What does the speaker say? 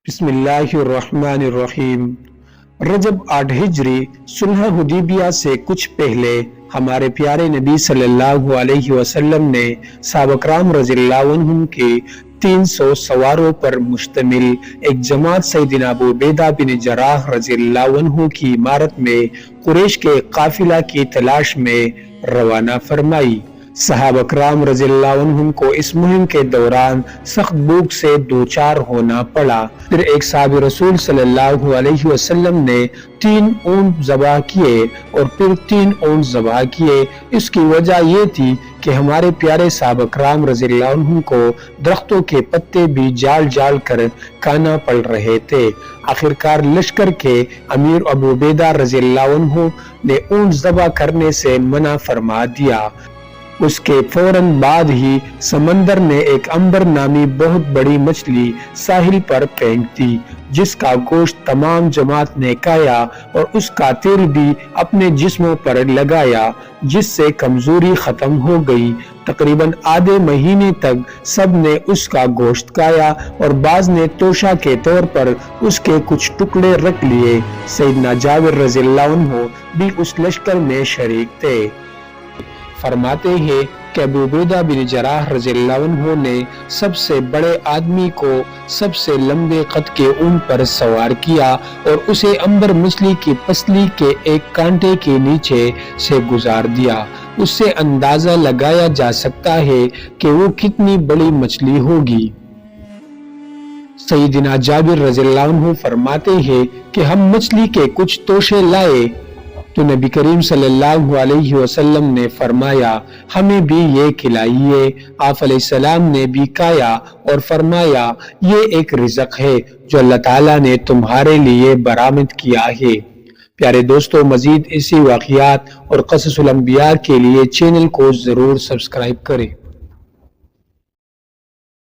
بسم اللہ الرحمن الرحیم۔ رجب 8 ہجری صلح حدیبیہ سے کچھ پہلے ہمارے پیارے نبی صلی اللہ علیہ وسلم نے صحابہ کرام رضی اللہ عنہم کے 300 سواروں پر مشتمل ایک جماعت سیدنا ابو عبیدہ بن جراح رضی اللہ عنہ کی عمارت میں قریش کے قافلہ کی تلاش میں روانہ فرمائی۔ صحابہ کرام رضی اللہ عنہم کو اس مہم کے دوران سخت بھوک سے دوچار ہونا پڑا۔ پھر ایک صحابی رسول صلی اللہ علیہ وسلم نے 3 اونٹ ذبح کیے اور پھر 3 اونٹ ذبح کیے۔ اس کی وجہ یہ تھی کہ ہمارے پیارے صحابہ کرام رضی اللہ عنہم کو درختوں کے پتے بھی جال جال کر کھانا پڑ رہے تھے۔ آخرکار لشکر کے امیر ابو عبیدہ رضی اللہ عنہ نے اونٹ ذبح کرنے سے منع فرما دیا۔ اس کے فوراً بعد ہی سمندر نے ایک عنبر نامی بہت بڑی مچھلی ساحل پر پھینک دی، جس کا گوشت تمام جماعت نے کھایا اور اس کا تیل بھی اپنے جسموں پر لگایا، جس سے کمزوری ختم ہو گئی۔ تقریباً آدھے مہینے تک سب نے اس کا گوشت کھایا اور بعض نے توشہ کے طور پر اس کے کچھ ٹکڑے رکھ لیے۔ سیدنا جابر رضی اللہ عنہ بھی اس لشکر میں شریک تھے۔ فرماتے ہیں کہ ابو عبیدہ بن جراح رضی اللہ عنہ نے سب سے بڑے آدمی کو سب سے لمبے قد کے اونٹ پر سوار کیا اور اسے عنبر مچھلی کی پسلی کے ایک کانٹے کے نیچے سے گزار دیا۔ اس سے اندازہ لگایا جا سکتا ہے کہ وہ کتنی بڑی مچھلی ہوگی۔ سیدنا جابر رضی اللہ عنہ فرماتے ہیں کہ ہم مچھلی کے کچھ توشے لائے تو نبی کریم صلی اللہ علیہ وسلم نے فرمایا ہمیں بھی یہ کھلائیے۔ آپ علیہ السلام نے بھی کھایا اور فرمایا یہ ایک رزق ہے جو اللہ تعالیٰ نے تمہارے لیے برآمد کیا ہے۔ پیارے دوستو، مزید اسی واقعات اور قصص الانبیاء کے لیے چینل کو ضرور سبسکرائب کریں۔